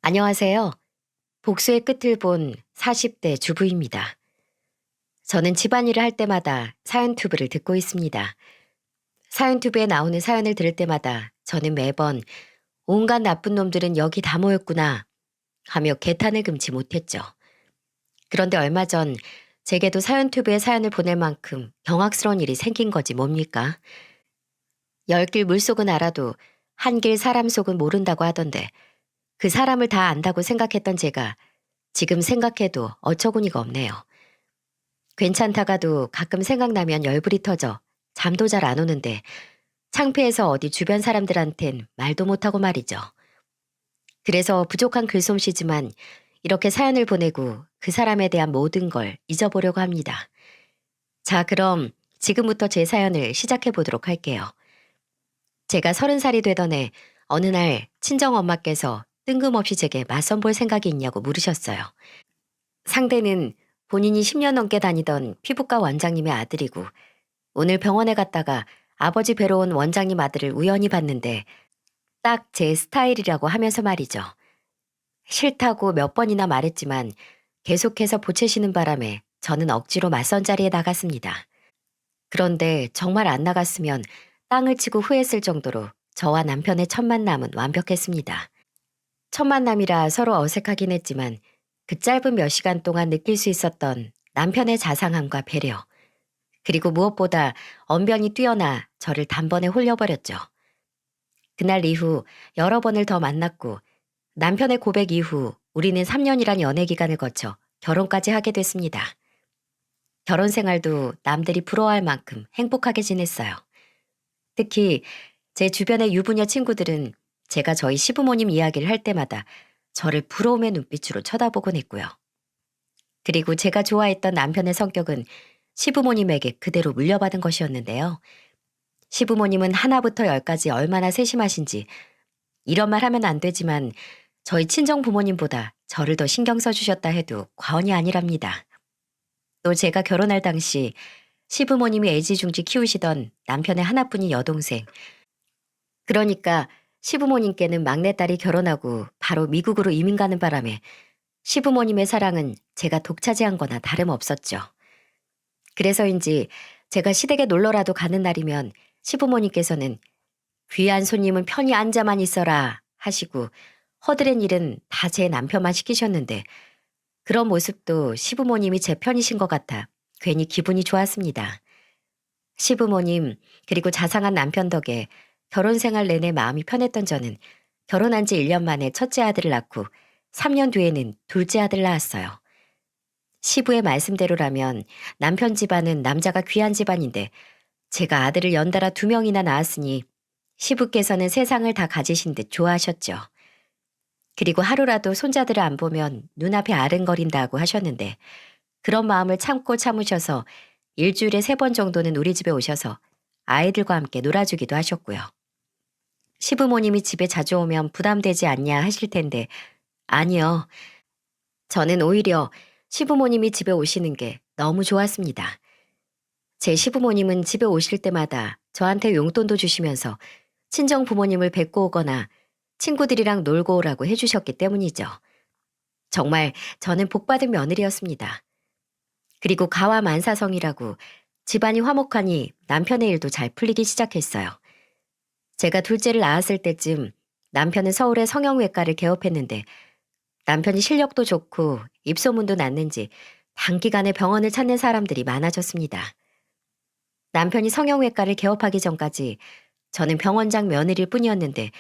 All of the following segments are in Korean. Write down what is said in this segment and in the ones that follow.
안녕하세요. 복수의 끝을 본 40대 주부입니다. 저는 집안일을 할 때마다 사연투브를 듣고 있습니다. 사연투브에 나오는 사연을 들을 때마다 저는 매번 온갖 나쁜 놈들은 여기 다 모였구나 하며 개탄을 금치 못했죠. 그런데 얼마 전 제게도 사연투브에 사연을 보낼 만큼 경악스러운 일이 생긴 거지 뭡니까? 열 길 물속은 알아도 한 길 사람 속은 모른다고 하던데 그 사람을 다 안다고 생각했던 제가 지금 생각해도 어처구니가 없네요. 괜찮다가도 가끔 생각나면 열불이 터져 잠도 잘 안 오는데 창피해서 어디 주변 사람들한텐 말도 못하고 말이죠. 그래서 부족한 글솜씨지만 이렇게 사연을 보내고 그 사람에 대한 모든 걸 잊어보려고 합니다. 자, 그럼 지금부터 제 사연을 시작해 보도록 할게요. 제가 30살이 되던 해 어느 날 친정엄마께서 뜬금없이 제게 맞선 볼 생각이 있냐고 물으셨어요. 상대는 본인이 10년 넘게 다니던 피부과 원장님의 아들이고 오늘 병원에 갔다가 아버지 뵈러 온 원장님 아들을 우연히 봤는데 딱 제 스타일이라고 하면서 말이죠. 싫다고 몇 번이나 말했지만 계속해서 보채시는 바람에 저는 억지로 맞선 자리에 나갔습니다. 그런데 정말 안 나갔으면 땅을 치고 후회했을 정도로 저와 남편의 첫 만남은 완벽했습니다. 첫 만남이라 서로 어색하긴 했지만 그 짧은 몇 시간 동안 느낄 수 있었던 남편의 자상함과 배려, 그리고 무엇보다 언변이 뛰어나 저를 단번에 홀려버렸죠. 그날 이후 여러 번을 더 만났고 남편의 고백 이후 우리는 3년이란 연애 기간을 거쳐 결혼까지 하게 됐습니다. 결혼 생활도 남들이 부러워할 만큼 행복하게 지냈어요. 특히 제 주변의 유부녀 친구들은 제가 저희 시부모님 이야기를 할 때마다 저를 부러움의 눈빛으로 쳐다보곤 했고요. 그리고 제가 좋아했던 남편의 성격은 시부모님에게 그대로 물려받은 것이었는데요. 시부모님은 하나부터 열까지 얼마나 세심하신지 이런 말 하면 안 되지만 저희 친정 부모님보다 저를 더 신경 써주셨다 해도 과언이 아니랍니다. 또 제가 결혼할 당시 시부모님이 애지중지 키우시던 남편의 하나뿐인 여동생, 그러니까 시부모님께는 막내딸이 결혼하고 바로 미국으로 이민 가는 바람에 시부모님의 사랑은 제가 독차지한 거나 다름없었죠. 그래서인지 제가 시댁에 놀러라도 가는 날이면 시부모님께서는 귀한 손님은 편히 앉아만 있어라 하시고 허드렛 일은 다 제 남편만 시키셨는데 그런 모습도 시부모님이 제 편이신 것 같아 괜히 기분이 좋았습니다. 시부모님 그리고 자상한 남편 덕에 결혼 생활 내내 마음이 편했던 저는 결혼한 지 1년 만에 첫째 아들을 낳고 3년 뒤에는 둘째 아들을 낳았어요. 시부의 말씀대로라면 남편 집안은 남자가 귀한 집안인데 제가 아들을 연달아 2명이나 낳았으니 시부께서는 세상을 다 가지신 듯 좋아하셨죠. 그리고 하루라도 손자들을 안 보면 눈앞이 아른거린다고 하셨는데 그런 마음을 참고 참으셔서 일주일에 3번 정도는 우리 집에 오셔서 아이들과 함께 놀아주기도 하셨고요. 시부모님이 집에 자주 오면 부담되지 않냐 하실 텐데 아니요. 저는 오히려 시부모님이 집에 오시는 게 너무 좋았습니다. 제 시부모님은 집에 오실 때마다 저한테 용돈도 주시면서 친정 부모님을 뵙고 오거나 친구들이랑 놀고 오라고 해주셨기 때문이죠. 정말 저는 복받은 며느리였습니다. 그리고 가와 만사성이라고 집안이 화목하니 남편의 일도 잘 풀리기 시작했어요. 제가 둘째를 낳았을 때쯤 남편은 서울의 성형외과를 개업했는데 남편이 실력도 좋고 입소문도 났는지 단기간에 병원을 찾는 사람들이 많아졌습니다. 남편이 성형외과를 개업하기 전까지 저는 병원장 며느리일 뿐이었는데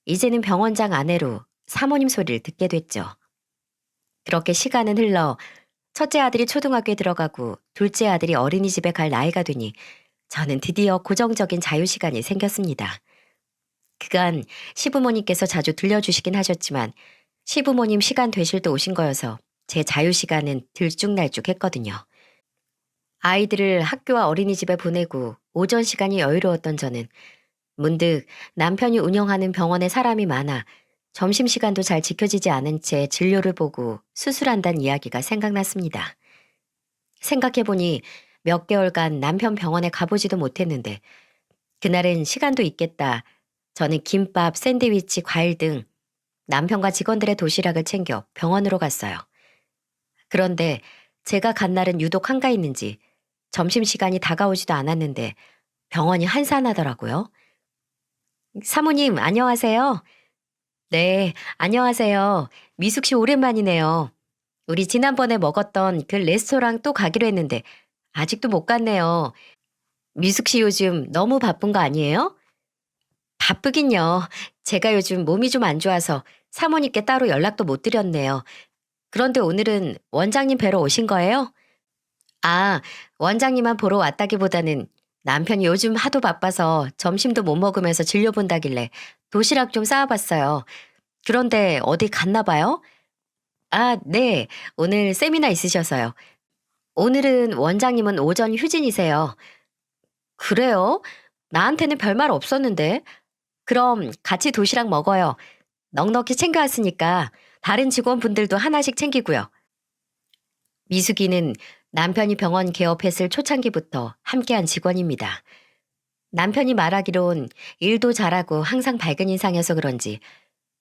이제는 병원장 아내로 사모님 소리를 듣게 됐죠. 그렇게 시간은 흘러 첫째 아들이 초등학교에 들어가고 둘째 아들이 어린이집에 갈 나이가 되니 저는 드디어 고정적인 자유시간이 생겼습니다. 그간 시부모님께서 자주 들려주시긴 하셨지만 시부모님 시간 되실 때 오신 거여서 제 자유시간은 들쭉날쭉했거든요. 아이들을 학교와 어린이집에 보내고 오전 시간이 여유로웠던 저는 문득 남편이 운영하는 병원에 사람이 많아 점심시간도 잘 지켜지지 않은 채 진료를 보고 수술한다는 이야기가 생각났습니다. 생각해보니 몇 개월간 남편 병원에 가보지도 못했는데 그날은 시간도 있겠다. 저는 김밥, 샌드위치, 과일 등 남편과 직원들의 도시락을 챙겨 병원으로 갔어요. 그런데 제가 간 날은 유독 한가했는지 점심시간이 다가오지도 않았는데 병원이 한산하더라고요. 사모님, 안녕하세요. 네, 안녕하세요. 미숙 씨 오랜만이네요. 우리 지난번에 먹었던 그 레스토랑 또 가기로 했는데 아직도 못 갔네요. 미숙 씨 요즘 너무 바쁜 거 아니에요? 바쁘긴요. 제가 요즘 몸이 좀 안 좋아서 사모님께 따로 연락도 못 드렸네요. 그런데 오늘은 원장님 뵈러 오신 거예요? 아, 원장님만 보러 왔다기보다는 남편이 요즘 하도 바빠서 점심도 못 먹으면서 진료본다길래 도시락 좀 싸와봤어요. 그런데 어디 갔나 봐요? 아, 네. 오늘 세미나 있으셔서요. 오늘은 원장님은 오전 휴진이세요. 그래요? 나한테는 별말 없었는데. 그럼 같이 도시락 먹어요. 넉넉히 챙겨왔으니까 다른 직원분들도 하나씩 챙기고요. 미숙이는 남편이 병원 개업했을 초창기부터 함께한 직원입니다. 남편이 말하기론 일도 잘하고 항상 밝은 인상이어서 그런지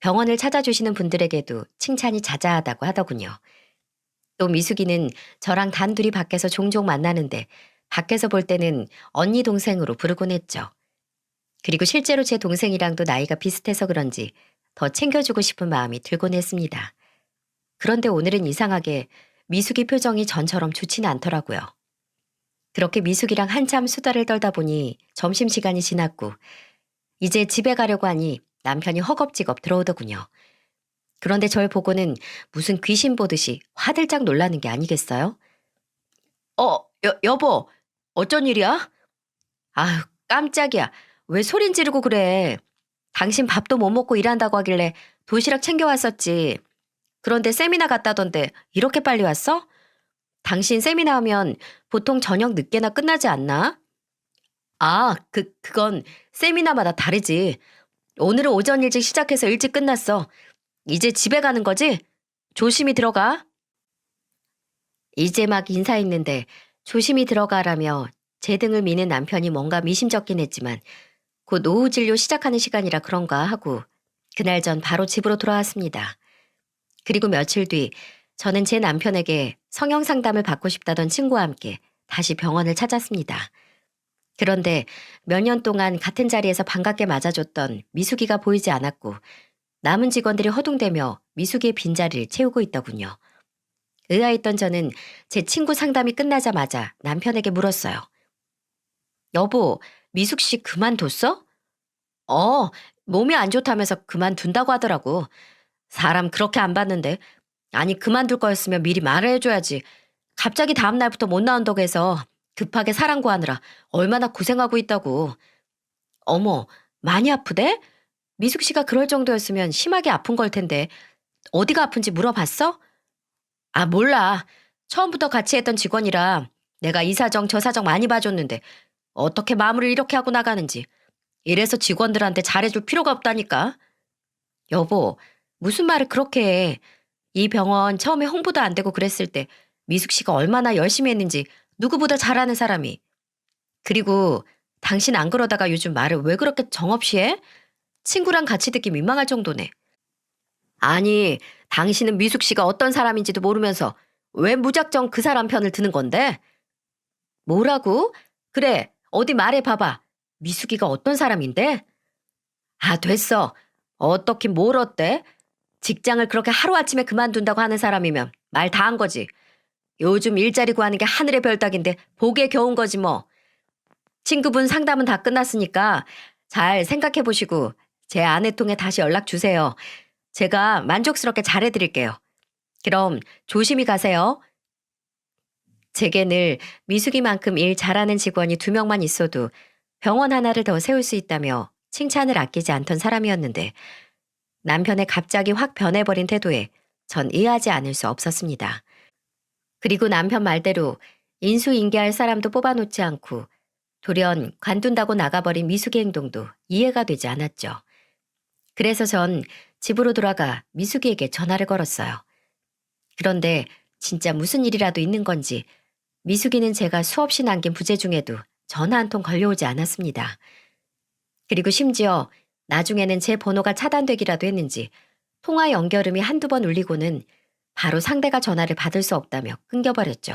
병원을 찾아주시는 분들에게도 칭찬이 자자하다고 하더군요. 또 미숙이는 저랑 단둘이 밖에서 종종 만나는데 밖에서 볼 때는 언니 동생으로 부르곤 했죠. 그리고 실제로 제 동생이랑도 나이가 비슷해서 그런지 더 챙겨주고 싶은 마음이 들곤 했습니다. 그런데 오늘은 이상하게 미숙이 표정이 전처럼 좋지는 않더라고요. 그렇게 미숙이랑 한참 수다를 떨다 보니 점심시간이 지났고 이제 집에 가려고 하니 남편이 허겁지겁 들어오더군요. 그런데 절 보고는 무슨 귀신 보듯이 화들짝 놀라는 게 아니겠어요? 여보, 어쩐 일이야? 아유, 깜짝이야. 왜 소린 지르고 그래? 당신 밥도 못 먹고 일한다고 하길래 도시락 챙겨왔었지. 그런데 세미나 갔다던데 이렇게 빨리 왔어? 당신 세미나 하면 보통 저녁 늦게나 끝나지 않나? 아, 그건 세미나마다 다르지. 오늘은 오전 일찍 시작해서 일찍 끝났어. 이제 집에 가는 거지? 조심히 들어가. 이제 막 인사했는데 조심히 들어가라며 제 등을 미는 남편이 뭔가 미심쩍긴 했지만 곧 오후 진료 시작하는 시간이라 그런가 하고 그날 전 바로 집으로 돌아왔습니다. 그리고 며칠 뒤 저는 제 남편에게 성형 상담을 받고 싶다던 친구와 함께 다시 병원을 찾았습니다. 그런데 몇 년 동안 같은 자리에서 반갑게 맞아줬던 미숙이가 보이지 않았고 남은 직원들이 허둥대며 미숙이의 빈자리를 채우고 있더군요. 의아했던 저는 제 친구 상담이 끝나자마자 남편에게 물었어요. 여보, 미숙 씨 그만뒀어? 어, 몸이 안 좋다면서 그만둔다고 하더라고. 사람 그렇게 안 봤는데. 아니, 그만둘 거였으면 미리 말을 해줘야지. 갑자기 다음날부터 못 나온다고 해서 급하게 사랑 구하느라 얼마나 고생하고 있다고. 어머, 많이 아프대? 미숙 씨가 그럴 정도였으면 심하게 아픈 걸 텐데. 어디가 아픈지 물어봤어? 아, 몰라. 처음부터 같이 했던 직원이라 내가 이 사정 저 사정 많이 봐줬는데 어떻게 마무리를 이렇게 하고 나가는지. 이래서 직원들한테 잘해줄 필요가 없다니까. 여보, 무슨 말을 그렇게 해. 이 병원 처음에 홍보도 안 되고 그랬을 때 미숙 씨가 얼마나 열심히 했는지 누구보다 잘 아는 사람이. 그리고 당신 안 그러다가 요즘 말을 왜 그렇게 정없이 해? 친구랑 같이 듣기 민망할 정도네. 아니, 당신은 미숙 씨가 어떤 사람인지도 모르면서 왜 무작정 그 사람 편을 드는 건데? 뭐라고? 그래, 어디 말해봐봐. 미숙이가 어떤 사람인데? 아, 됐어. 어떻긴 뭘 어때? 직장을 그렇게 하루아침에 그만둔다고 하는 사람이면 말 다 한 거지. 요즘 일자리 구하는 게 하늘의 별 따기인데 보기에 겨운 거지 뭐. 친구분 상담은 다 끝났으니까 잘 생각해 보시고 제 아내 통해 다시 연락 주세요. 제가 만족스럽게 잘해드릴게요. 그럼 조심히 가세요. 제게 늘 미숙이만큼 일 잘하는 직원이 2명만 있어도 병원 하나를 더 세울 수 있다며 칭찬을 아끼지 않던 사람이었는데 남편의 갑자기 확 변해버린 태도에 전 이해하지 않을 수 없었습니다. 그리고 남편 말대로 인수인계할 사람도 뽑아놓지 않고 돌연 관둔다고 나가버린 미숙의 행동도 이해가 되지 않았죠. 그래서 전 집으로 돌아가 미숙이에게 전화를 걸었어요. 그런데 진짜 무슨 일이라도 있는 건지 미숙이는 제가 수없이 남긴 부재 중에도 전화 한 통 걸려오지 않았습니다. 그리고 심지어 나중에는 제 번호가 차단되기라도 했는지 통화 연결음이 한두 번 울리고는 바로 상대가 전화를 받을 수 없다며 끊겨버렸죠.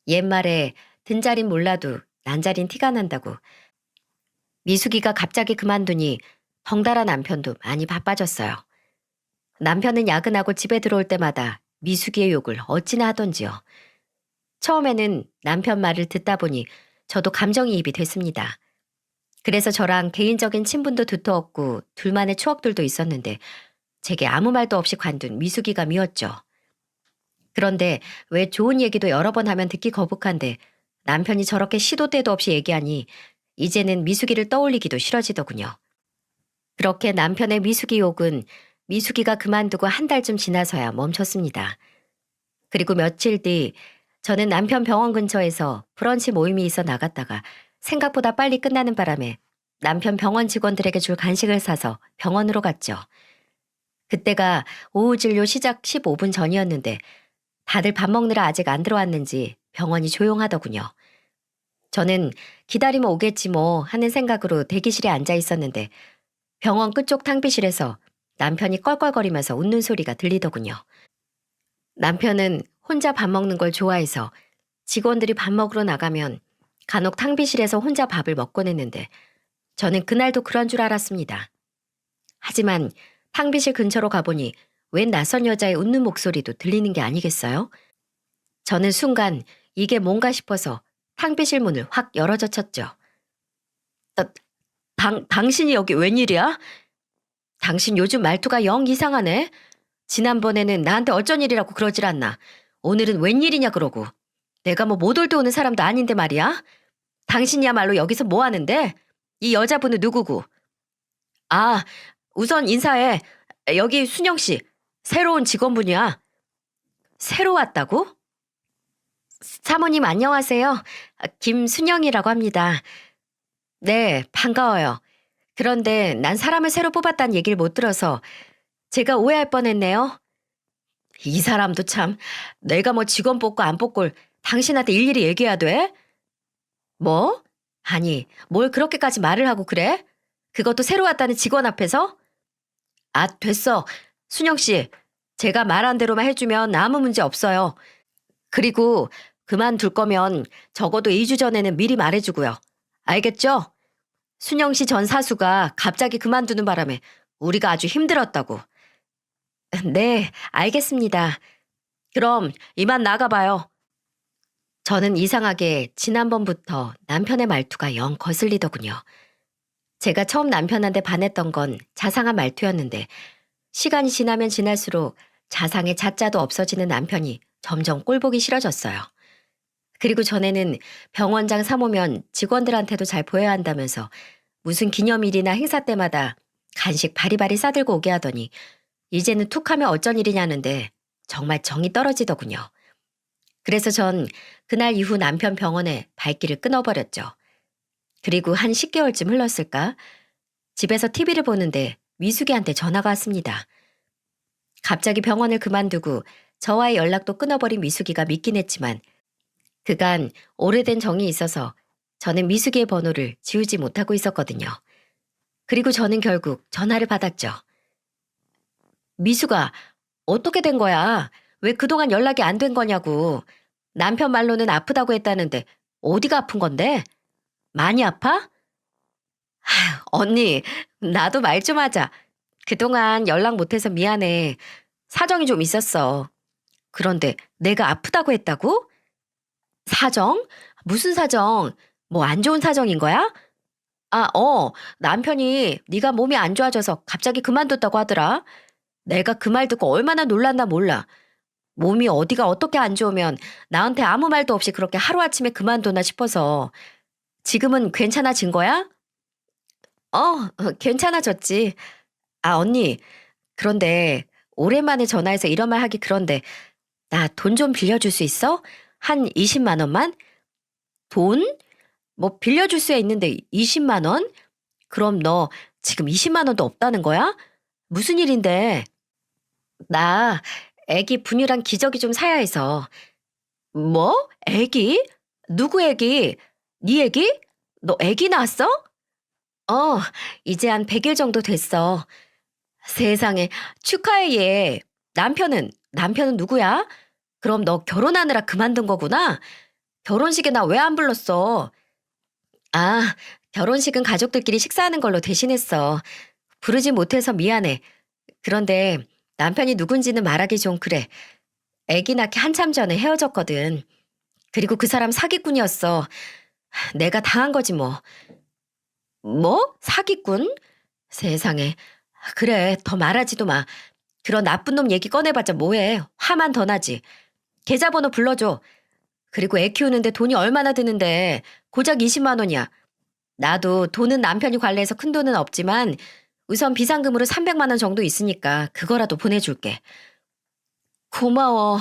옛말에 든자린 몰라도 난자린 티가 난다고 미숙이가 갑자기 그만두니 덩달아 남편도 많이 바빠졌어요. 남편은 야근하고 집에 들어올 때마다 미숙이의 욕을 어찌나 하던지요. 처음에는 남편 말을 듣다 보니 저도 감정이입이 됐습니다. 그래서 저랑 개인적인 친분도 두터웠고 둘만의 추억들도 있었는데 제게 아무 말도 없이 관둔 미숙이가 미웠죠. 그런데 왜 좋은 얘기도 여러 번 하면 듣기 거북한데 남편이 저렇게 시도 때도 없이 얘기하니 이제는 미숙이를 떠올리기도 싫어지더군요. 그렇게 남편의 미숙이 욕은 미숙이가 그만두고 한 달쯤 지나서야 멈췄습니다. 그리고 며칠 뒤 저는 남편 병원 근처에서 브런치 모임이 있어 나갔다가 생각보다 빨리 끝나는 바람에 남편 병원 직원들에게 줄 간식을 사서 병원으로 갔죠. 그때가 오후 진료 시작 15분 전이었는데 다들 밥 먹느라 아직 안 들어왔는지 병원이 조용하더군요. 저는 기다리면 오겠지 뭐 하는 생각으로 대기실에 앉아 있었는데 병원 끝쪽 탕비실에서 남편이 껄껄거리면서 웃는 소리가 들리더군요. 남편은 혼자 밥 먹는 걸 좋아해서 직원들이 밥 먹으러 나가면 간혹 탕비실에서 혼자 밥을 먹곤 했는데 저는 그날도 그런 줄 알았습니다. 하지만 탕비실 근처로 가보니 웬 낯선 여자의 웃는 목소리도 들리는 게 아니겠어요? 저는 순간 이게 뭔가 싶어서 탕비실 문을 확 열어젖혔죠. 당신이 여기 웬일이야? 당신 요즘 말투가 영 이상하네. 지난번에는 나한테 어쩐 일이라고 그러질 않나. 오늘은 웬일이냐 그러고. 내가 뭐 못 올 때 오는 사람도 아닌데 말이야. 당신이야말로 여기서 뭐 하는데? 이 여자분은 누구고? 아, 우선 인사해. 여기 순영 씨. 새로운 직원분이야. 새로 왔다고? 사모님 안녕하세요. 김순영이라고 합니다. 네, 반가워요. 그런데 난 사람을 새로 뽑았다는 얘기를 못 들어서 제가 오해할 뻔했네요. 이 사람도 참, 내가 뭐 직원 뽑고 안 뽑고 당신한테 일일이 얘기해야 돼? 뭐? 아니, 뭘 그렇게까지 말을 하고 그래? 그것도 새로 왔다는 직원 앞에서? 아, 됐어. 순영 씨, 제가 말한 대로만 해주면 아무 문제 없어요. 그리고 그만둘 거면 적어도 2주 전에는 미리 말해주고요. 알겠죠? 순영 씨 전 사수가 갑자기 그만두는 바람에 우리가 아주 힘들었다고. 네, 알겠습니다. 그럼 이만 나가봐요. 저는 이상하게 지난번부터 남편의 말투가 영 거슬리더군요. 제가 처음 남편한테 반했던 건 자상한 말투였는데 시간이 지나면 지날수록 자상의 자자도 없어지는 남편이 점점 꼴보기 싫어졌어요. 그리고 전에는 병원장 사모면 직원들한테도 잘 보여야 한다면서 무슨 기념일이나 행사 때마다 간식 바리바리 싸들고 오게 하더니 이제는 툭하면 어쩐 일이냐는데 정말 정이 떨어지더군요. 그래서 전 그날 이후 남편 병원에 발길을 끊어버렸죠. 그리고 한 10개월쯤 흘렀을까? 집에서 TV를 보는데 미숙이한테 전화가 왔습니다. 갑자기 병원을 그만두고 저와의 연락도 끊어버린 미숙이가 믿긴 했지만 그간 오래된 정이 있어서 저는 미숙이의 번호를 지우지 못하고 있었거든요. 그리고 저는 결국 전화를 받았죠. 미숙아, 어떻게 된 거야? 왜 그동안 연락이 안 된 거냐고. 남편 말로는 아프다고 했다는데 어디가 아픈 건데? 많이 아파? 언니, 나도 말 좀 하자. 그동안 연락 못해서 미안해. 사정이 좀 있었어. 그런데 내가 아프다고 했다고? 사정? 무슨 사정? 뭐 안 좋은 사정인 거야? 남편이 네가 몸이 안 좋아져서 갑자기 그만뒀다고 하더라. 내가 그 말 듣고 얼마나 놀랐나 몰라. 몸이 어디가 어떻게 안 좋으면 나한테 아무 말도 없이 그렇게 하루아침에 그만두나 싶어서. 지금은 괜찮아진 거야? 괜찮아졌지. 아, 언니. 그런데 오랜만에 전화해서 이런 말 하기 그런데 나 돈 좀 빌려줄 수 있어? 한 20만 원만? 돈? 뭐 빌려줄 수야 있는데 20만 원? 그럼 너 지금 20만 원도 없다는 거야? 무슨 일인데? 나 애기 분유랑 기저귀 좀 사야 해서. 뭐? 애기? 누구 애기? 네 애기? 너 애기 낳았어? 어, 이제 한 100일 정도 됐어. 세상에, 축하해, 얘. 남편은 누구야? 그럼 너 결혼하느라 그만둔 거구나? 결혼식에 나 왜 안 불렀어? 아, 결혼식은 가족들끼리 식사하는 걸로 대신했어. 부르지 못해서 미안해. 그런데 남편이 누군지는 말하기 좀 그래. 아기 낳기 한참 전에 헤어졌거든. 그리고 그 사람 사기꾼이었어. 내가 당한 거지 뭐. 뭐? 사기꾼? 세상에. 그래, 더 말하지도 마. 그런 나쁜 놈 얘기 꺼내봤자 뭐해. 화만 더 나지. 계좌번호 불러줘. 그리고 애 키우는데 돈이 얼마나 드는데 고작 20만 원이야. 나도 돈은 남편이 관리해서 큰 돈은 없지만 우선 비상금으로 300만 원 정도 있으니까 그거라도 보내줄게. 고마워.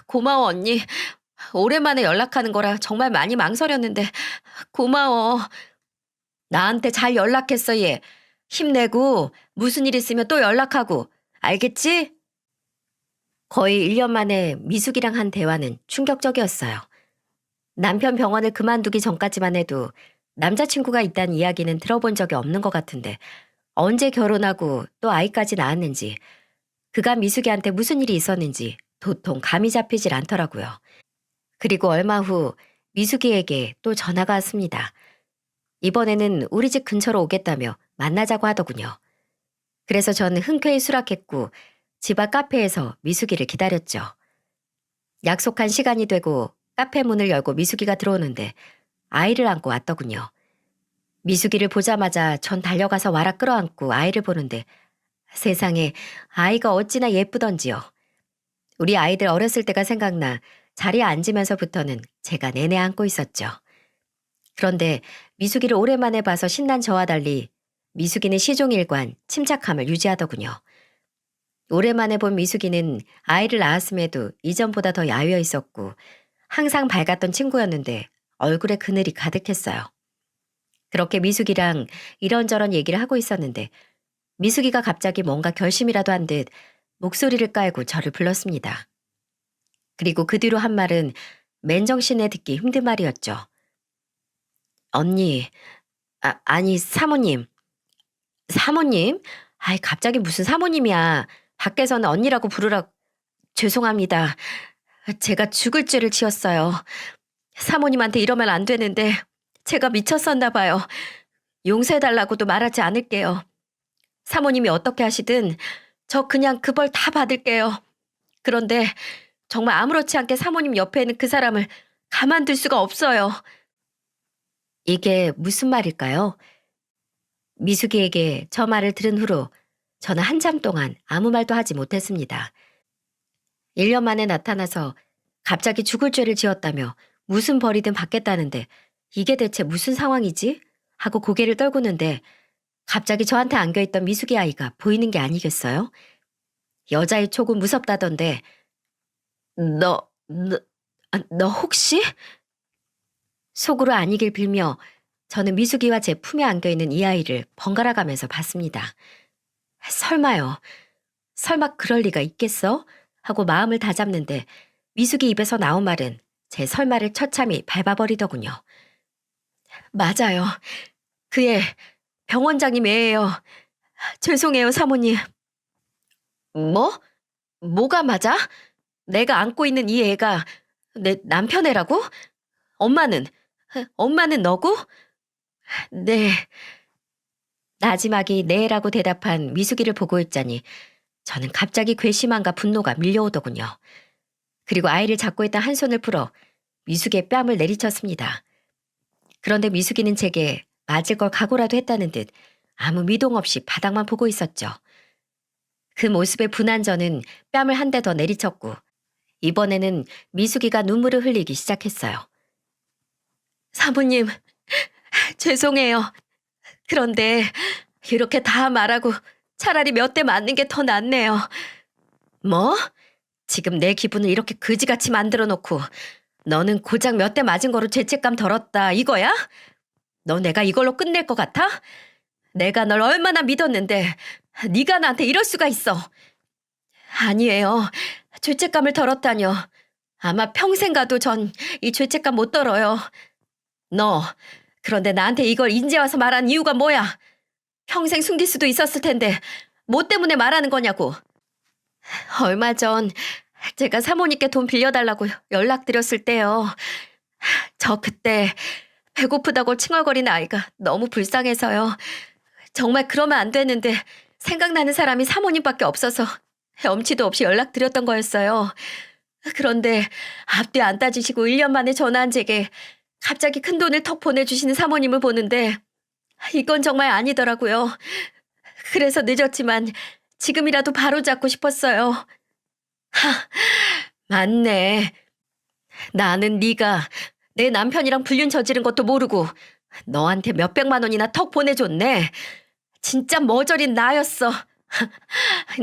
고마워, 언니. 오랜만에 연락하는 거라 정말 많이 망설였는데 고마워. 나한테 잘 연락했어, 얘. 힘내고 무슨 일 있으면 또 연락하고. 알겠지? 거의 1년 만에 미숙이랑 한 대화는 충격적이었어요. 남편 병원을 그만두기 전까지만 해도 남자친구가 있다는 이야기는 들어본 적이 없는 것 같은데 언제 결혼하고 또 아이까지 낳았는지 그가 미숙이한테 무슨 일이 있었는지 도통 감이 잡히질 않더라고요. 그리고 얼마 후 미숙이에게 또 전화가 왔습니다. 이번에는 우리 집 근처로 오겠다며 만나자고 하더군요. 그래서 저는 흔쾌히 수락했고 집 앞 카페에서 미숙이를 기다렸죠. 약속한 시간이 되고 카페 문을 열고 미숙이가 들어오는데 아이를 안고 왔더군요. 미숙이를 보자마자 전 달려가서 와라 끌어안고 아이를 보는데 세상에 아이가 어찌나 예쁘던지요. 우리 아이들 어렸을 때가 생각나 자리에 앉으면서부터는 제가 내내 안고 있었죠. 그런데 미숙이를 오랜만에 봐서 신난 저와 달리 미숙이는 시종일관 침착함을 유지하더군요. 오랜만에 본 미숙이는 아이를 낳았음에도 이전보다 더 야위어 있었고 항상 밝았던 친구였는데 얼굴에 그늘이 가득했어요. 그렇게 미숙이랑 이런저런 얘기를 하고 있었는데 미숙이가 갑자기 뭔가 결심이라도 한 듯 목소리를 깔고 저를 불렀습니다. 그리고 그 뒤로 한 말은 맨정신에 듣기 힘든 말이었죠. 언니, 아니 사모님. 사모님? 아이 갑자기 무슨 사모님이야. 밖에서는 언니라고 부르라. 죄송합니다. 제가 죽을 죄를 지었어요. 사모님한테 이러면 안 되는데 제가 미쳤었나 봐요. 용서해달라고도 말하지 않을게요. 사모님이 어떻게 하시든 저 그냥 그 벌 다 받을게요. 그런데 정말 아무렇지 않게 사모님 옆에 있는 그 사람을 가만둘 수가 없어요. 이게 무슨 말일까요? 미숙이에게 저 말을 들은 후로 저는 한참 동안 아무 말도 하지 못했습니다. 1년 만에 나타나서 갑자기 죽을 죄를 지었다며 무슨 벌이든 받겠다는데 이게 대체 무슨 상황이지? 하고 고개를 떨구는데 갑자기 저한테 안겨있던 미숙이 아이가 보이는 게 아니겠어요? 여자의 촉은 무섭다던데 너, 너, 너 혹시? 속으로 아니길 빌며 저는 미숙이와 제 품에 안겨있는 이 아이를 번갈아 가면서 봤습니다. 설마요. 설마 그럴 리가 있겠어? 하고 마음을 다잡는데 미숙이 입에서 나온 말은 제 설마를 처참히 밟아버리더군요. 맞아요. 그애 병원장님 애예요. 죄송해요, 사모님. 뭐? 뭐가 맞아? 내가 안고 있는 이 애가 내 남편 애라고? 엄마는? 엄마는 너고? 네. 나지막이 네라고 대답한 미숙이를 보고 있자니 저는 갑자기 괘씸함과 분노가 밀려오더군요. 그리고 아이를 잡고 있던 한 손을 풀어 미숙이의 뺨을 내리쳤습니다. 그런데 미숙이는 제게 맞을 걸 각오라도 했다는 듯 아무 미동 없이 바닥만 보고 있었죠. 그 모습에 분한 저는 뺨을 한 대 더 내리쳤고 이번에는 미숙이가 눈물을 흘리기 시작했어요. 사모님, 죄송해요. 그런데 이렇게 다 말하고 차라리 몇 대 맞는 게 더 낫네요. 뭐? 지금 내 기분을 이렇게 그지같이 만들어 놓고 너는 고작 몇 대 맞은 거로 죄책감 덜었다 이거야? 너 내가 이걸로 끝낼 것 같아? 내가 널 얼마나 믿었는데 네가 나한테 이럴 수가 있어. 아니에요. 죄책감을 덜었다뇨. 아마 평생 가도 전 이 죄책감 못 덜어요. 너, 그런데 나한테 이걸 인제 와서 말한 이유가 뭐야? 평생 숨길 수도 있었을 텐데 뭐 때문에 말하는 거냐고. 얼마 전 제가 사모님께 돈 빌려달라고 연락드렸을 때요. 저 그때 배고프다고 칭얼거리는 아이가 너무 불쌍해서요. 정말 그러면 안 되는데 생각나는 사람이 사모님밖에 없어서 엄치도 없이 연락드렸던 거였어요. 그런데 앞뒤 안 따지시고 1년 만에 전화한 제게 갑자기 큰돈을 턱 보내주시는 사모님을 보는데 이건 정말 아니더라고요. 그래서 늦었지만 지금이라도 바로잡고 싶었어요. 하, 맞네. 나는 네가 내 남편이랑 불륜 저지른 것도 모르고 너한테 몇백만 원이나 턱 보내줬네. 진짜 머저린 나였어.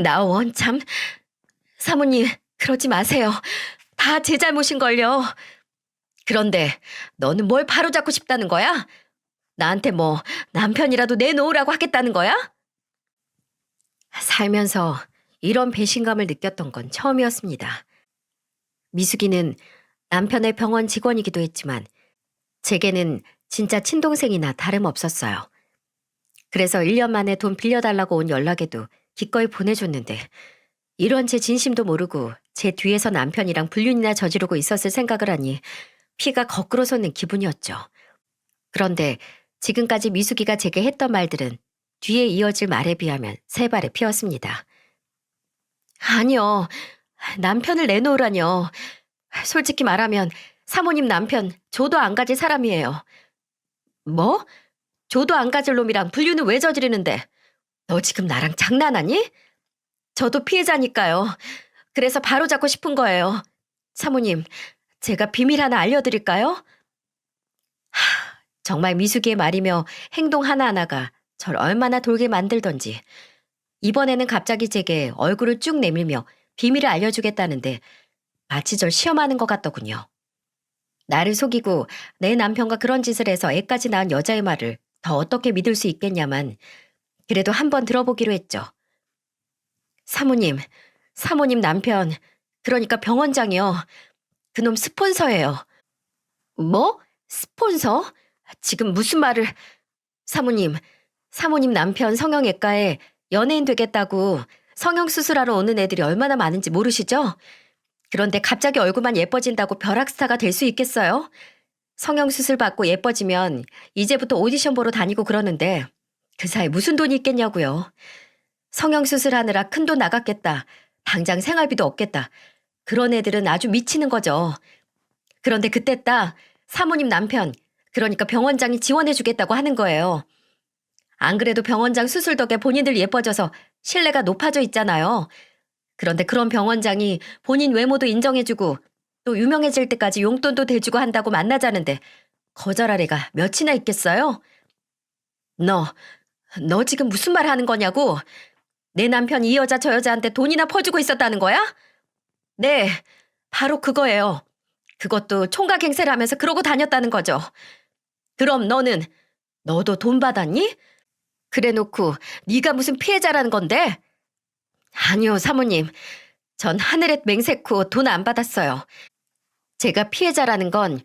나 원참. 사모님, 그러지 마세요. 다 제 잘못인걸요. 그런데 너는 뭘 바로잡고 싶다는 거야? 나한테 뭐 남편이라도 내놓으라고 하겠다는 거야? 살면서 이런 배신감을 느꼈던 건 처음이었습니다. 미숙이는 남편의 병원 직원이기도 했지만 제게는 진짜 친동생이나 다름없었어요. 그래서 1년 만에 돈 빌려달라고 온 연락에도 기꺼이 보내줬는데 이런 제 진심도 모르고 제 뒤에서 남편이랑 불륜이나 저지르고 있었을 생각을 하니 피가 거꾸로 솟는 기분이었죠. 그런데 지금까지 미숙이가 제게 했던 말들은 뒤에 이어질 말에 비하면 세 발에 피었습니다. 아니요. 남편을 내놓으라뇨. 솔직히 말하면 사모님 남편 조도 안 가질 사람이에요. 뭐? 조도 안 가질 놈이랑 불륜을 왜 저지르는데? 너 지금 나랑 장난하니? 저도 피해자니까요. 그래서 바로잡고 싶은 거예요. 사모님, 제가 비밀 하나 알려드릴까요? 정말 미숙이의 말이며 행동 하나하나가 절 얼마나 돌게 만들던지. 이번에는 갑자기 제게 얼굴을 쭉 내밀며 비밀을 알려주겠다는데 마치 절 시험하는 것 같더군요. 나를 속이고 내 남편과 그런 짓을 해서 애까지 낳은 여자의 말을 더 어떻게 믿을 수 있겠냐만 그래도 한번 들어보기로 했죠. 사모님 남편, 그러니까 병원장이요. 그놈 스폰서예요. 뭐? 스폰서? 지금 무슨 말을... 사모님 남편 성형외과에 연예인 되겠다고 성형수술하러 오는 애들이 얼마나 많은지 모르시죠? 그런데 갑자기 얼굴만 예뻐진다고 벼락스타가 될 수 있겠어요? 성형수술 받고 예뻐지면 이제부터 오디션 보러 다니고 그러는데 그 사이에 무슨 돈이 있겠냐고요. 성형수술하느라 큰돈 나갔겠다. 당장 생활비도 없겠다. 그런 애들은 아주 미치는 거죠. 그런데 그때 딱 사모님 남편, 그러니까 병원장이 지원해주겠다고 하는 거예요. 안 그래도 병원장 수술 덕에 본인들 예뻐져서 신뢰가 높아져 있잖아요. 그런데 그런 병원장이 본인 외모도 인정해주고 또 유명해질 때까지 용돈도 대주고 한다고 만나자는데 거절할 애가 몇이나 있겠어요? 너 지금 무슨 말 하는 거냐고? 내 남편이 이 여자 저 여자한테 돈이나 퍼주고 있었다는 거야? 네, 바로 그거예요. 그것도 총각 행세를 하면서 그러고 다녔다는 거죠. 그럼 너도 돈 받았니? 그래놓고 네가 무슨 피해자라는 건데? 아니요, 사모님. 전 하늘에 맹세코 돈 안 받았어요. 제가 피해자라는 건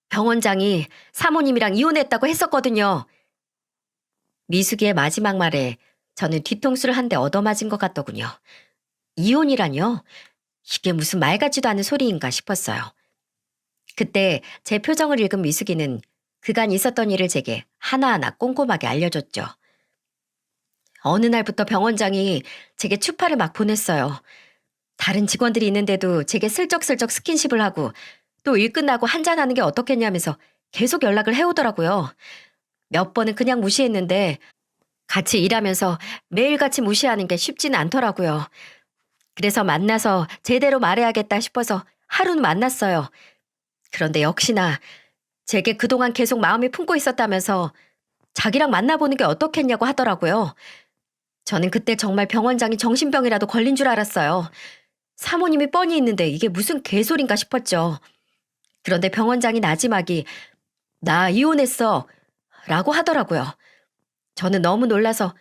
병원장이 사모님이랑 이혼했다고 했었거든요. 미숙이의 마지막 말에 저는 뒤통수를 한 대 얻어맞은 것 같더군요. 이혼이라뇨? 이게 무슨 말 같지도 않은 소리인가 싶었어요. 그때 제 표정을 읽은 미숙이는 그간 있었던 일을 제게 하나하나 꼼꼼하게 알려줬죠. 어느 날부터 병원장이 제게 추파를 막 보냈어요. 다른 직원들이 있는데도 제게 슬쩍슬쩍 스킨십을 하고 또 일 끝나고 한잔하는 게 어떻겠냐면서 계속 연락을 해오더라고요. 몇 번은 그냥 무시했는데 같이 일하면서 매일같이 무시하는 게 쉽지는 않더라고요. 그래서 만나서 제대로 말해야겠다 싶어서 하루는 만났어요. 그런데 역시나 제게 그동안 계속 마음이 품고 있었다면서 자기랑 만나보는 게 어떻겠냐고 하더라고요. 저는 그때 정말 병원장이 정신병이라도 걸린 줄 알았어요. 사모님이 뻔히 있는데 이게 무슨 개소린가 싶었죠. 그런데 병원장이 나지막이 나 이혼했어 라고 하더라고요. 저는 너무 놀라서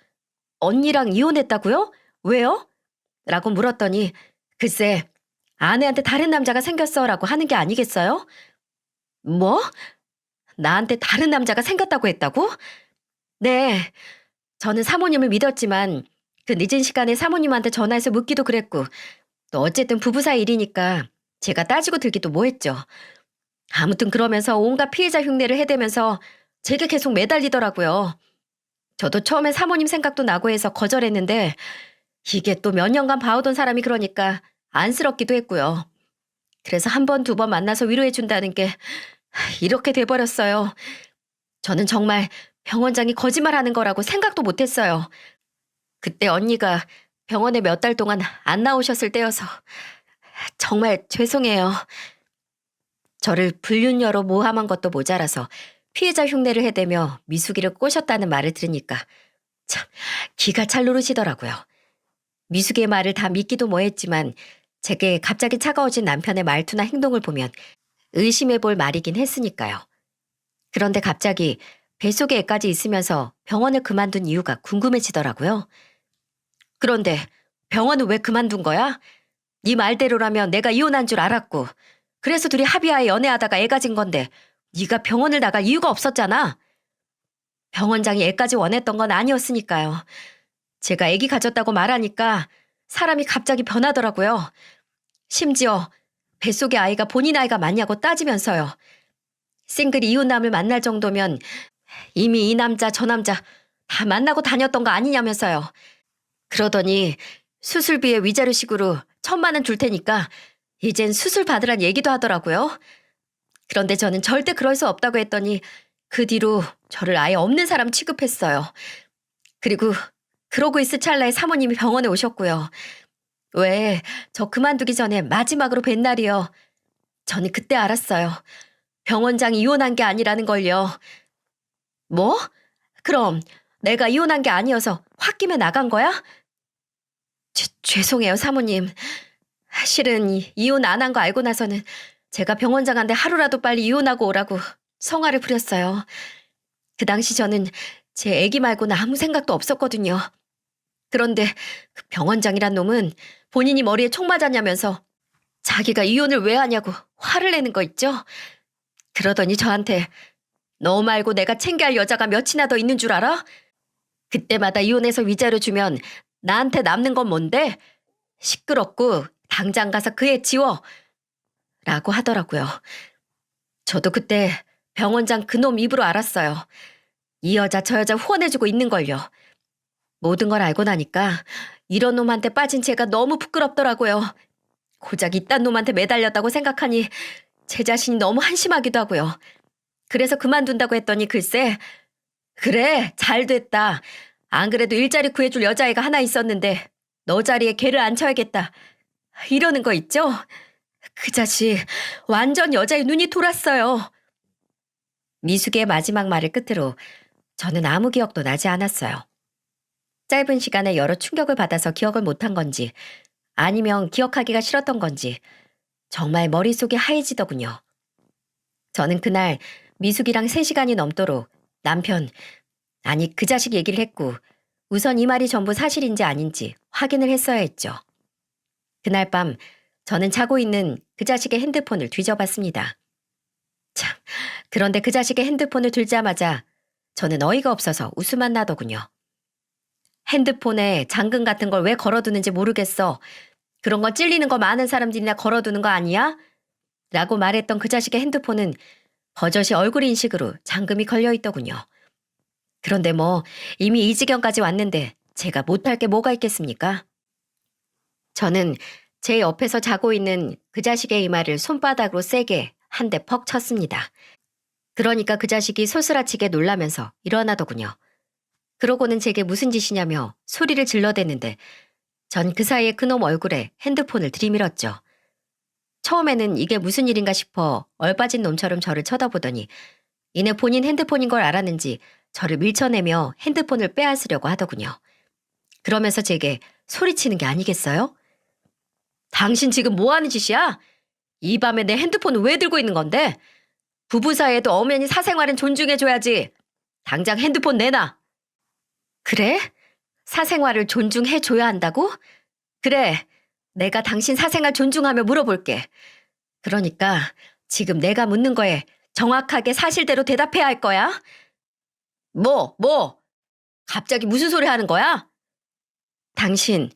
언니랑 이혼했다고요? 왜요? 라고 물었더니 글쎄 아내한테 다른 남자가 생겼어 라고 하는 게 아니겠어요? 뭐? 나한테 다른 남자가 생겼다고 했다고? 네. 저는 사모님을 믿었지만 그 늦은 시간에 사모님한테 전화해서 묻기도 그랬고 또 어쨌든 부부 사이 일이니까 제가 따지고 들기도 뭐했죠. 아무튼 그러면서 온갖 피해자 흉내를 해대면서 제게 계속 매달리더라고요. 저도 처음에 사모님 생각도 나고 해서 거절했는데 이게 또 몇 년간 봐오던 사람이 그러니까 안쓰럽기도 했고요. 그래서 한 번, 두 번 만나서 위로해준다는 게 이렇게 돼버렸어요. 저는 정말 병원장이 거짓말하는 거라고 생각도 못했어요. 그때 언니가 병원에 몇 달 동안 안 나오셨을 때여서 정말 죄송해요. 저를 불륜녀로 모함한 것도 모자라서 피해자 흉내를 해대며 미숙이를 꼬셨다는 말을 들으니까 참 기가 찰 누르시더라고요. 미숙의 말을 다 믿기도 뭐했지만 제게 갑자기 차가워진 남편의 말투나 행동을 보면 의심해 볼 말이긴 했으니까요. 그런데 갑자기 뱃속에 애까지 있으면서 병원을 그만둔 이유가 궁금해지더라고요. 그런데 병원은 왜 그만둔 거야? 네 말대로라면 내가 이혼한 줄 알았고 그래서 둘이 합의하에 연애하다가 애 가진 건데 네가 병원을 나갈 이유가 없었잖아. 병원장이 애까지 원했던 건 아니었으니까요. 제가 애기 가졌다고 말하니까 사람이 갑자기 변하더라고요. 심지어 뱃속의 아이가 본인 아이가 맞냐고 따지면서요. 싱글 이혼남을 만날 정도면 이미 이 남자 저 남자 다 만나고 다녔던 거 아니냐면서요. 그러더니 수술비에 위자료식으로 1,000만 원 줄 테니까 이젠 수술 받으란 얘기도 하더라고요. 그런데 저는 절대 그럴 수 없다고 했더니 그 뒤로 저를 아예 없는 사람 취급했어요. 그리고 그러고 있을 찰나에 사모님이 병원에 오셨고요. 왜, 저 그만두기 전에 마지막으로 뵌 날이요. 저는 그때 알았어요. 병원장이 이혼한 게 아니라는 걸요. 뭐? 그럼 내가 이혼한 게 아니어서 홧김에 나간 거야? 죄송해요, 사모님. 실은 이혼 안 한 거 알고 나서는 제가 병원장한테 하루라도 빨리 이혼하고 오라고 성화를 부렸어요. 그 당시 저는 제 애기 말고는 아무 생각도 없었거든요. 그런데 그 병원장이란 놈은 본인이 머리에 총 맞았냐면서 자기가 이혼을 왜 하냐고 화를 내는 거 있죠? 그러더니 저한테 너 말고 내가 챙겨야 할 여자가 몇이나 더 있는 줄 알아? 그때마다 이혼해서 위자료 주면 나한테 남는 건 뭔데? 시끄럽고 당장 가서 그 애 지워! 라고 하더라고요. 저도 그때 병원장 그놈 입으로 알았어요. 이 여자 저 여자 후원해주고 있는걸요. 모든 걸 알고 나니까 이런 놈한테 빠진 제가 너무 부끄럽더라고요. 고작 이딴 놈한테 매달렸다고 생각하니 제 자신이 너무 한심하기도 하고요. 그래서 그만둔다고 했더니 글쎄 그래 잘 됐다. 안 그래도 일자리 구해줄 여자애가 하나 있었는데 너 자리에 걔를 앉혀야겠다. 이러는 거 있죠? 그 자식 완전 여자의 눈이 돌았어요. 미숙의 마지막 말을 끝으로 저는 아무 기억도 나지 않았어요. 짧은 시간에 여러 충격을 받아서 기억을 못한 건지 아니면 기억하기가 싫었던 건지 정말 머릿속이 하얘지더군요. 저는 그날 미숙이랑 3시간이 넘도록 남편, 아니 그 자식 얘기를 했고 우선 이 말이 전부 사실인지 아닌지 확인을 했어야 했죠. 그날 밤 저는 자고 있는 그 자식의 핸드폰을 뒤져봤습니다. 참, 그런데 그 자식의 핸드폰을 들자마자 저는 어이가 없어서 웃음만 나더군요. 핸드폰에 잠금 같은 걸 왜 걸어두는지 모르겠어. 그런 거 찔리는 거 많은 사람들이나 걸어두는 거 아니야? 라고 말했던 그 자식의 핸드폰은 버젓이 얼굴 인식으로 잠금이 걸려있더군요. 그런데 뭐 이미 이 지경까지 왔는데 제가 못할 게 뭐가 있겠습니까? 저는 제 옆에서 자고 있는 그 자식의 이마를 손바닥으로 세게 한 대 퍽 쳤습니다. 그러니까 그 자식이 소스라치게 놀라면서 일어나더군요. 그러고는 제게 무슨 짓이냐며 소리를 질러대는데 전 그 사이에 그놈 얼굴에 핸드폰을 들이밀었죠. 처음에는 이게 무슨 일인가 싶어 얼빠진 놈처럼 저를 쳐다보더니 이내 본인 핸드폰인 걸 알았는지 저를 밀쳐내며 핸드폰을 빼앗으려고 하더군요. 그러면서 제게 소리치는 게 아니겠어요? 당신 지금 뭐 하는 짓이야? 이 밤에 내 핸드폰을 왜 들고 있는 건데? 부부 사이에도 엄연히 사생활은 존중해줘야지. 당장 핸드폰 내놔. 그래? 사생활을 존중해줘야 한다고? 그래. 내가 당신 사생활 존중하며 물어볼게. 그러니까 지금 내가 묻는 거에 정확하게 사실대로 대답해야 할 거야. 뭐? 갑자기 무슨 소리 하는 거야? 당신,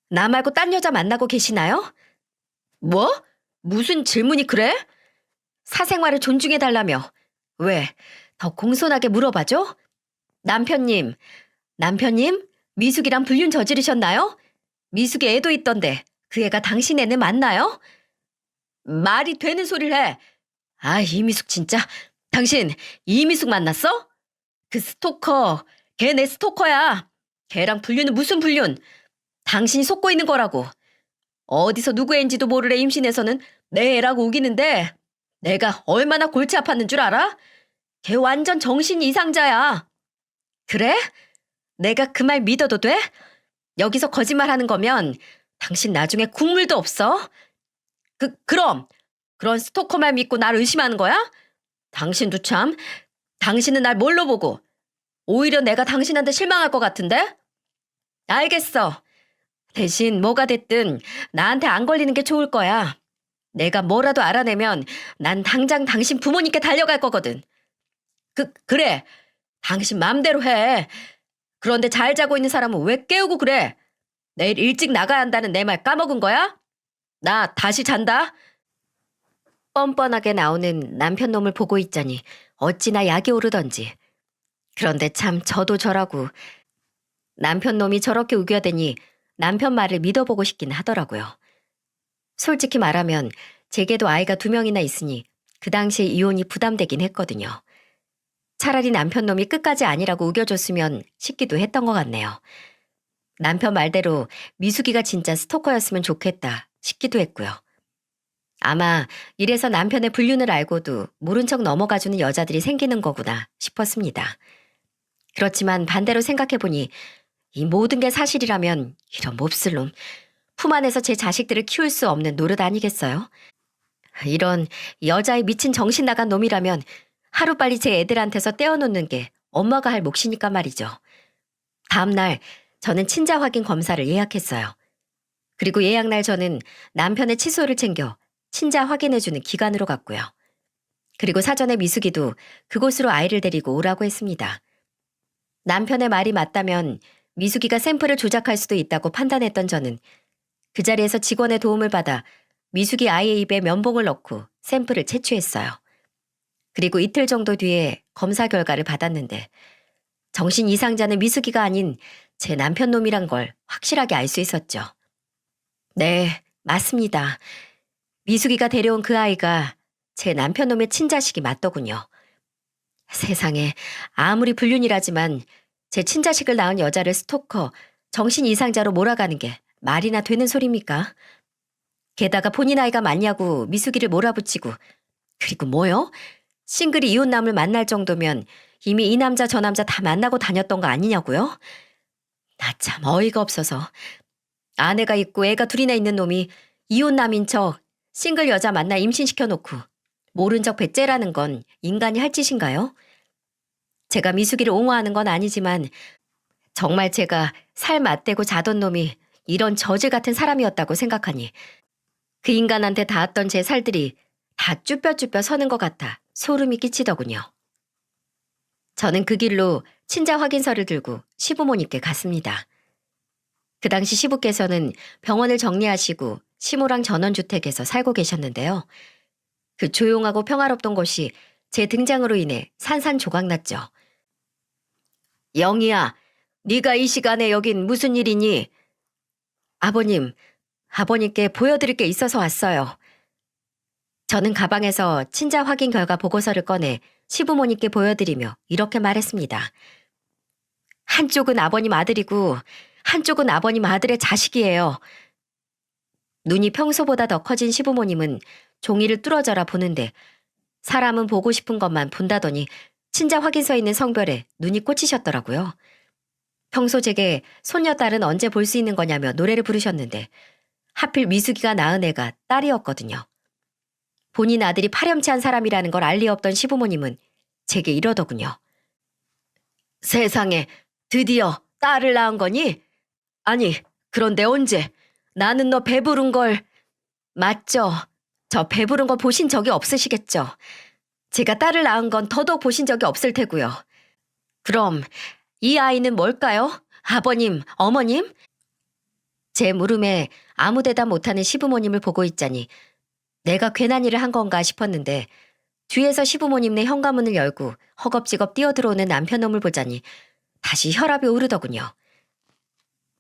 나 말고 딴 여자 만나고 계시나요? 뭐? 무슨 질문이 그래? 사생활을 존중해달라며. 왜? 더 공손하게 물어봐줘? 남편님, 남편님? 미숙이랑 불륜 저지르셨나요? 미숙이 애도 있던데 그 애가 당신 애는 맞나요? 말이 되는 소리를 해. 아, 이미숙 진짜. 당신 이미숙 만났어? 그 스토커. 걔 내 스토커야. 걔랑 불륜은 무슨 불륜? 당신이 속고 있는 거라고. 어디서 누구 애인지도 모를 애 임신해서는 내 애라고 우기는데 내가 얼마나 골치 아팠는 줄 알아? 걔 완전 정신 이상자야. 그래? 내가 그 말 믿어도 돼? 여기서 거짓말하는 거면 당신 나중에 국물도 없어? 그럼 그런 스토커 말 믿고 날 의심하는 거야? 당신도 참. 당신은 날 뭘로 보고? 오히려 내가 당신한테 실망할 것 같은데? 알겠어. 대신 뭐가 됐든 나한테 안 걸리는 게 좋을 거야. 내가 뭐라도 알아내면 난 당장 당신 부모님께 달려갈 거거든. 그래. 당신 맘대로 해. 그런데 잘 자고 있는 사람은 왜 깨우고 그래? 내일 일찍 나가야 한다는 내 말 까먹은 거야? 나 다시 잔다. 뻔뻔하게 나오는 남편 놈을 보고 있자니 어찌나 약이 오르던지. 그런데 참 저도 저라고 남편 놈이 저렇게 우겨대니 남편 말을 믿어보고 싶긴 하더라고요. 솔직히 말하면 제게도 아이가 2명이나 있으니 그 당시에 이혼이 부담되긴 했거든요. 차라리 남편 놈이 끝까지 아니라고 우겨줬으면 싶기도 했던 것 같네요. 남편 말대로 미숙이가 진짜 스토커였으면 좋겠다 싶기도 했고요. 아마 이래서 남편의 불륜을 알고도 모른 척 넘어가주는 여자들이 생기는 거구나 싶었습니다. 그렇지만 반대로 생각해보니 이 모든 게 사실이라면 이런 몹쓸 놈, 품 안에서 제 자식들을 키울 수 없는 노릇 아니겠어요? 이런 여자의 미친 정신 나간 놈이라면 하루빨리 제 애들한테서 떼어놓는 게 엄마가 할 몫이니까 말이죠. 다음날 저는 친자 확인 검사를 예약했어요. 그리고 예약날 저는 남편의 칫솔을 챙겨 친자 확인해주는 기관으로 갔고요. 그리고 사전에 미숙이도 그곳으로 아이를 데리고 오라고 했습니다. 남편의 말이 맞다면 미숙이가 샘플을 조작할 수도 있다고 판단했던 저는 그 자리에서 직원의 도움을 받아 미숙이 아이의 입에 면봉을 넣고 샘플을 채취했어요. 그리고 이틀 정도 뒤에 검사 결과를 받았는데 정신 이상자는 미숙이가 아닌 제 남편 놈이란 걸 확실하게 알 수 있었죠. 네, 맞습니다. 미숙이가 데려온 그 아이가 제 남편 놈의 친자식이 맞더군요. 세상에 아무리 불륜이라지만 제 친자식을 낳은 여자를 스토커, 정신 이상자로 몰아가는 게 말이나 되는 소리입니까? 게다가 본인 아이가 맞냐고 미숙이를 몰아붙이고 그리고 뭐요? 싱글이 이혼남을 만날 정도면 이미 이 남자 저 남자 다 만나고 다녔던 거 아니냐고요? 나 참 어이가 없어서 아내가 있고 애가 2이나 있는 놈이 이혼남인 척 싱글 여자 만나 임신시켜놓고 모른 척 배째라는 건 인간이 할 짓인가요? 제가 미숙이를 옹호하는 건 아니지만 정말 제가 살 맞대고 자던 놈이 이런 저질 같은 사람이었다고 생각하니 그 인간한테 닿았던 제 살들이 다 쭈뼛쭈뼛 서는 것 같아 소름이 끼치더군요. 저는 그 길로 친자 확인서를 들고 시부모님께 갔습니다. 그 당시 시부께서는 병원을 정리하시고 시모랑 전원주택에서 살고 계셨는데요. 그 조용하고 평화롭던 곳이 제 등장으로 인해 산산조각났죠. 영희야, 네가 이 시간에 여긴 무슨 일이니? 아버님, 아버님께 보여드릴 게 있어서 왔어요. 저는 가방에서 친자 확인 결과 보고서를 꺼내 시부모님께 보여드리며 이렇게 말했습니다. 한쪽은 아버님 아들이고 한쪽은 아버님 아들의 자식이에요. 눈이 평소보다 더 커진 시부모님은 종이를 뚫어져라 보는데 사람은 보고 싶은 것만 본다더니 친자 확인서에 있는 성별에 눈이 꽂히셨더라고요. 평소 제게 손녀딸은 언제 볼 수 있는 거냐며 노래를 부르셨는데 하필 미숙이가 낳은 애가 딸이었거든요. 본인 아들이 파렴치한 사람이라는 걸 알 리 없던 시부모님은 제게 이러더군요. 세상에, 드디어 딸을 낳은 거니? 아니, 그런데 언제? 나는 너 배부른 걸... 맞죠? 저 배부른 거 보신 적이 없으시겠죠? 제가 딸을 낳은 건 더더욱 보신 적이 없을 테고요. 그럼 이 아이는 뭘까요? 아버님, 어머님? 제 물음에 아무 대답 못하는 시부모님을 보고 있자니 내가 괜한 일을 한 건가 싶었는데 뒤에서 시부모님네 현관문을 열고 허겁지겁 뛰어들어오는 남편놈을 보자니 다시 혈압이 오르더군요.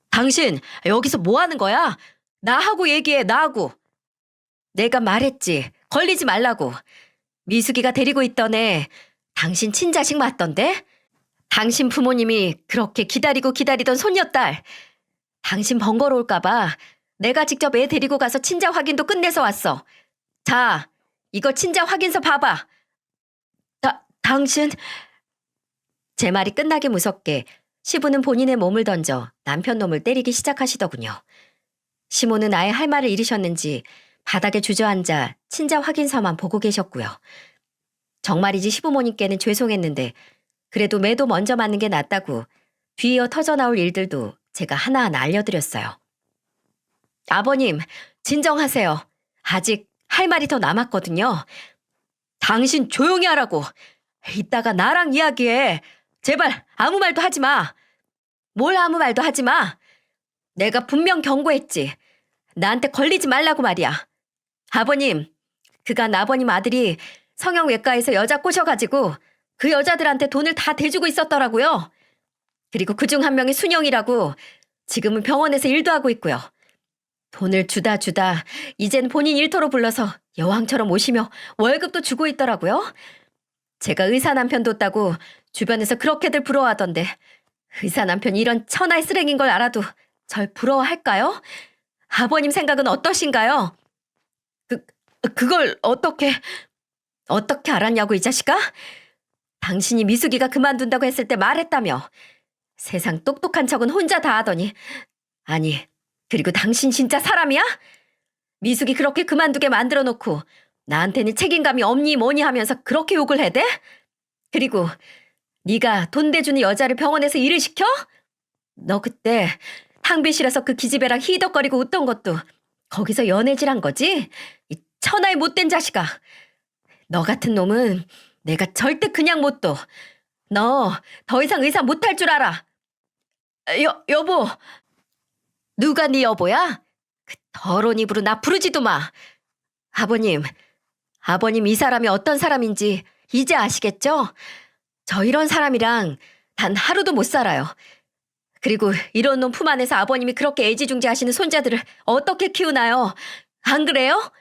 당신 여기서 뭐 하는 거야? 나하고 얘기해, 나하고. 내가 말했지. 걸리지 말라고. 미숙이가 데리고 있던 애 당신 친자식 맞던데? 당신 부모님이 그렇게 기다리고 기다리던 손녀딸. 당신 번거로울까봐 내가 직접 애 데리고 가서 친자 확인도 끝내서 왔어. 자, 이거 친자 확인서 봐봐. 당신... 제 말이 끝나기 무섭게 시부는 본인의 몸을 던져 남편 놈을 때리기 시작하시더군요. 시모는 아예 할 말을 잃으셨는지 바닥에 주저앉아 친자 확인서만 보고 계셨고요. 정말이지 시부모님께는 죄송했는데 그래도 매도 먼저 맞는 게 낫다고 뒤이어 터져나올 일들도 제가 하나하나 알려드렸어요. 아버님, 진정하세요. 아직 할 말이 더 남았거든요. 당신 조용히 하라고. 이따가 나랑 이야기해. 제발 아무 말도 하지 마. 뭘 아무 말도 하지 마. 내가 분명 경고했지. 나한테 걸리지 말라고 말이야. 아버님, 그간 아버님 아들이 성형외과에서 여자 꼬셔가지고 그 여자들한테 돈을 다 대주고 있었더라고요. 그리고 그중 한 명이 순영이라고 지금은 병원에서 일도 하고 있고요. 돈을 주다 이젠 본인 일터로 불러서 여왕처럼 모시며 월급도 주고 있더라고요. 제가 의사 남편 뒀다고 주변에서 그렇게들 부러워하던데 의사 남편이 이런 천하의 쓰레기인 걸 알아도 절 부러워할까요? 아버님 생각은 어떠신가요? 그걸 어떻게 알았냐고 이 자식아? 당신이 미숙이가 그만둔다고 했을 때 말했다며. 세상 똑똑한 척은 혼자 다 하더니. 아니, 그리고 당신 진짜 사람이야? 미숙이 그렇게 그만두게 만들어 놓고 나한테는 책임감이 없니 뭐니 하면서 그렇게 욕을 해대? 그리고 네가 돈 대주는 여자를 병원에서 일을 시켜? 너 그때 탕비실에서 그 기집애랑 히덕거리고 웃던 것도 거기서 연애질한 거지? 이 천하의 못된 자식아. 너 같은 놈은 내가 절대 그냥 못 둬. 너 더 이상 의사 못할 줄 알아. 여보. 누가 네 여보야? 그 더러운 입으로 나 부르지도 마. 아버님 이 사람이 어떤 사람인지 이제 아시겠죠? 저 이런 사람이랑 단 하루도 못 살아요. 그리고 이런 놈 품 안에서 아버님이 그렇게 애지중지하시는 손자들을 어떻게 키우나요? 안 그래요?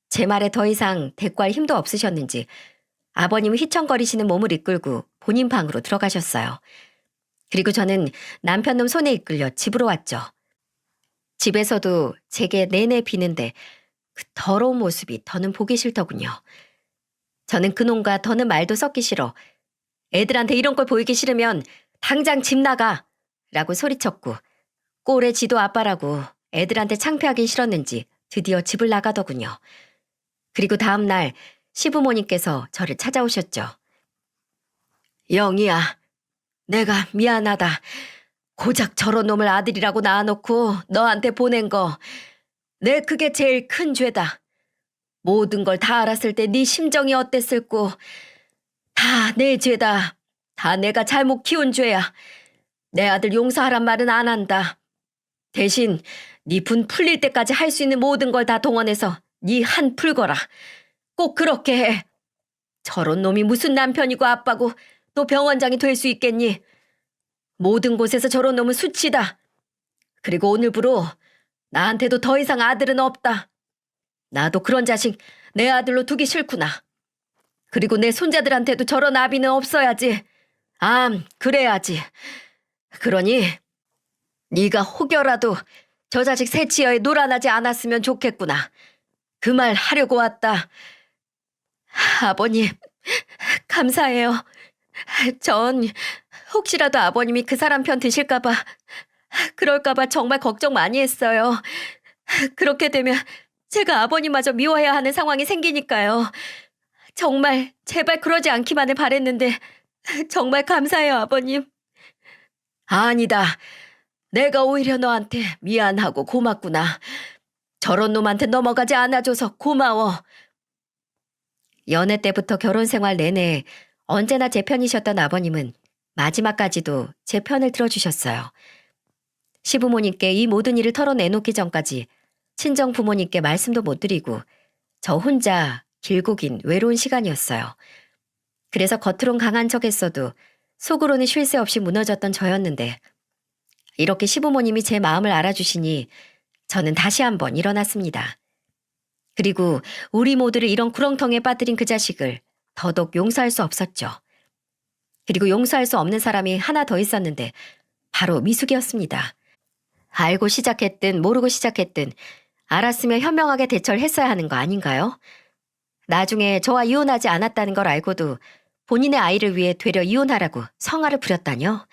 제 말에 더 이상 대꾸할 힘도 없으셨는지 아버님은 휘청거리시는 몸을 이끌고 본인 방으로 들어가셨어요. 그리고 저는 남편놈 손에 이끌려 집으로 왔죠. 집에서도 제게 내내 비는데 그 더러운 모습이 더는 보기 싫더군요. 저는 그놈과 더는 말도 섞기 싫어. 애들한테 이런 걸 보이기 싫으면 당장 집 나가! 라고 소리쳤고 꼴의 지도 아빠라고 애들한테 창피하긴 싫었는지 드디어 집을 나가더군요. 그리고 다음 날 시부모님께서 저를 찾아오셨죠. 영희야, 내가 미안하다. 고작 저런 놈을 아들이라고 낳아놓고 너한테 보낸 거. 내 그게 제일 큰 죄다. 모든 걸 다 알았을 때 네 심정이 어땠을꼬. 다 내 죄다. 다 내가 잘못 키운 죄야. 내 아들 용서하란 말은 안 한다. 대신 네 분 풀릴 때까지 할 수 있는 모든 걸 다 동원해서 네 한 풀거라. 꼭 그렇게 해. 저런 놈이 무슨 남편이고 아빠고 또 병원장이 될 수 있겠니? 모든 곳에서 저런 놈은 수치다. 그리고 오늘부로 나한테도 더 이상 아들은 없다. 나도 그런 자식 내 아들로 두기 싫구나. 그리고 내 손자들한테도 저런 아비는 없어야지. 그래야지. 그러니 네가 혹여라도 저 자식 새치여에 놀아나지 않았으면 좋겠구나. 그 말 하려고 왔다. 아버님, 감사해요. 전 혹시라도 아버님이 그 사람 편 드실까봐, 그럴까봐 정말 걱정 많이 했어요. 그렇게 되면 제가 아버님마저 미워해야 하는 상황이 생기니까요. 정말 제발 그러지 않기만을 바랬는데 정말 감사해요, 아버님. 아니다. 내가 오히려 너한테 미안하고 고맙구나. 저런 놈한테 넘어가지 않아줘서 고마워. 연애 때부터 결혼 생활 내내 언제나 제 편이셨던 아버님은 마지막까지도 제 편을 들어주셨어요. 시부모님께 이 모든 일을 털어내놓기 전까지 친정 부모님께 말씀도 못 드리고 저 혼자 길고 긴 외로운 시간이었어요. 그래서 겉으론 강한 척했어도 속으로는 쉴 새 없이 무너졌던 저였는데 이렇게 시부모님이 제 마음을 알아주시니 저는 다시 한번 일어났습니다. 그리고 우리 모두를 이런 구렁텅이에 빠뜨린 그 자식을 더더욱 용서할 수 없었죠. 그리고 용서할 수 없는 사람이 하나 더 있었는데 바로 미숙이었습니다. 알고 시작했든 모르고 시작했든 알았으면 현명하게 대처를 했어야 하는 거 아닌가요? 나중에 저와 이혼하지 않았다는 걸 알고도 본인의 아이를 위해 되려 이혼하라고 성화를 부렸다뇨?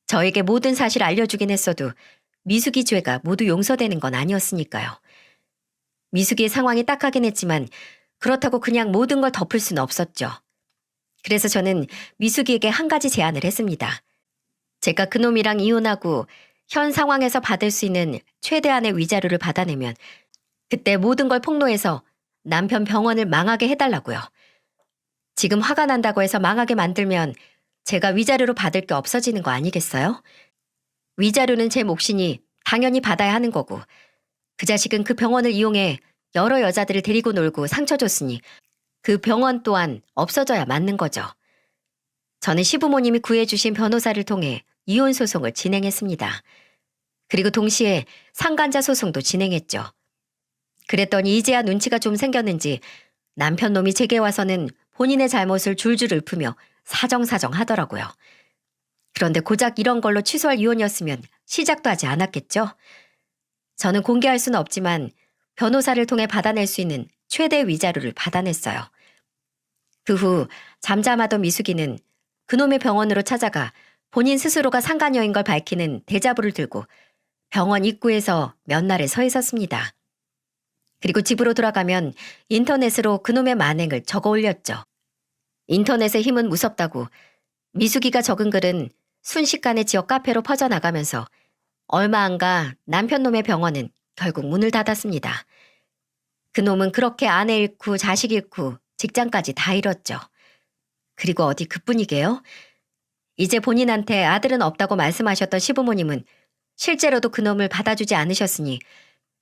저에게 모든 사실을 알려주긴 했어도 미숙이 죄가 모두 용서되는 건 아니었으니까요. 미숙이의 상황이 딱하긴 했지만 그렇다고 그냥 모든 걸 덮을 수는 없었죠. 그래서 저는 미숙이에게 한 가지 제안을 했습니다. 제가 그놈이랑 이혼하고 현 상황에서 받을 수 있는 최대한의 위자료를 받아내면 그때 모든 걸 폭로해서 남편 병원을 망하게 해달라고요. 지금 화가 난다고 해서 망하게 만들면 제가 위자료로 받을 게 없어지는 거 아니겠어요? 위자료는 제 몫이니 당연히 받아야 하는 거고 그 자식은 그 병원을 이용해 여러 여자들을 데리고 놀고 상처 줬으니 그 병원 또한 없어져야 맞는 거죠. 저는 시부모님이 구해주신 변호사를 통해 이혼 소송을 진행했습니다. 그리고 동시에 상간자 소송도 진행했죠. 그랬더니 이제야 눈치가 좀 생겼는지 남편 놈이 제게 와서는 본인의 잘못을 줄줄 읊으며 사정사정 하더라고요. 그런데 고작 이런 걸로 취소할 이혼이었으면 시작도 하지 않았겠죠? 저는 공개할 수는 없지만 변호사를 통해 받아낼 수 있는 최대 위자료를 받아냈어요. 그 후 잠잠하던 미숙이는 그놈의 병원으로 찾아가 본인 스스로가 상간녀인 걸 밝히는 대자보를 들고 병원 입구에서 몇 날에 서 있었습니다. 그리고 집으로 돌아가면 인터넷으로 그놈의 만행을 적어 올렸죠. 인터넷의 힘은 무섭다고 미숙이가 적은 글은 순식간에 지역 카페로 퍼져나가면서 얼마 안 가 남편 놈의 병원은 결국 문을 닫았습니다. 그놈은 그렇게 아내 잃고 자식 잃고 직장까지 다 잃었죠. 그리고 어디 그뿐이게요? 이제 본인한테 아들은 없다고 말씀하셨던 시부모님은 실제로도 그놈을 받아주지 않으셨으니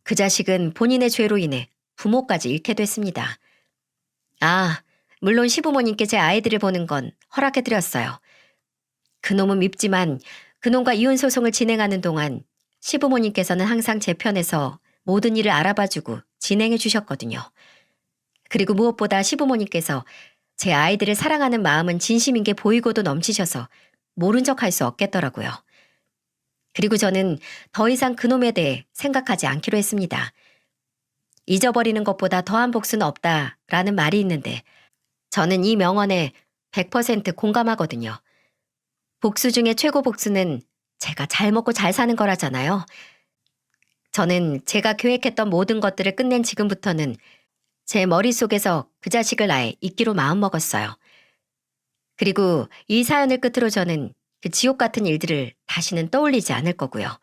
그 자식은 본인의 죄로 인해 부모까지 잃게 됐습니다. 아, 물론 시부모님께 제 아이들을 보는 건 허락해드렸어요. 그놈은 밉지만 그놈과 이혼 소송을 진행하는 동안 시부모님께서는 항상 제 편에서 모든 일을 알아봐주고 진행해 주셨거든요. 그리고 무엇보다 시부모님께서 제 아이들을 사랑하는 마음은 진심인 게 보이고도 넘치셔서 모른 척 할 수 없겠더라고요. 그리고 저는 더 이상 그놈에 대해 생각하지 않기로 했습니다. 잊어버리는 것보다 더한 복수는 없다라는 말이 있는데 저는 이 명언에 100% 공감하거든요. 복수 중에 최고 복수는 제가 잘 먹고 잘 사는 거라잖아요. 저는 제가 계획했던 모든 것들을 끝낸 지금부터는 제 머릿속에서 그 자식을 아예 잊기로 마음먹었어요. 그리고 이 사연을 끝으로 저는 그 지옥 같은 일들을 다시는 떠올리지 않을 거고요.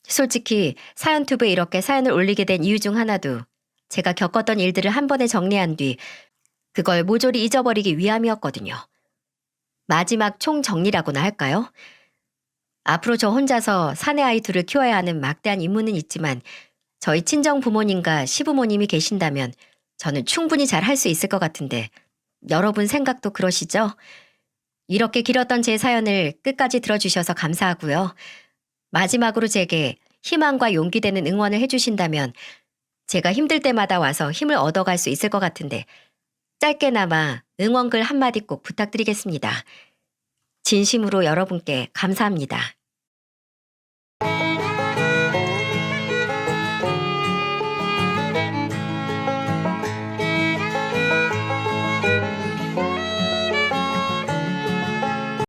솔직히 사연투브에 이렇게 사연을 올리게 된 이유 중 하나도 제가 겪었던 일들을 한 번에 정리한 뒤 그걸 모조리 잊어버리기 위함이었거든요. 마지막 총정리라고나 할까요? 앞으로 저 혼자서 사내 아이 둘을 키워야 하는 막대한 임무는 있지만 저희 친정 부모님과 시부모님이 계신다면 저는 충분히 잘 할 수 있을 것 같은데 여러분 생각도 그러시죠? 이렇게 길었던 제 사연을 끝까지 들어주셔서 감사하고요. 마지막으로 제게 희망과 용기 되는 응원을 해주신다면 제가 힘들 때마다 와서 힘을 얻어갈 수 있을 것 같은데 짧게나마 응원글 한마디 꼭 부탁드리겠습니다. 진심으로 여러분께 감사합니다.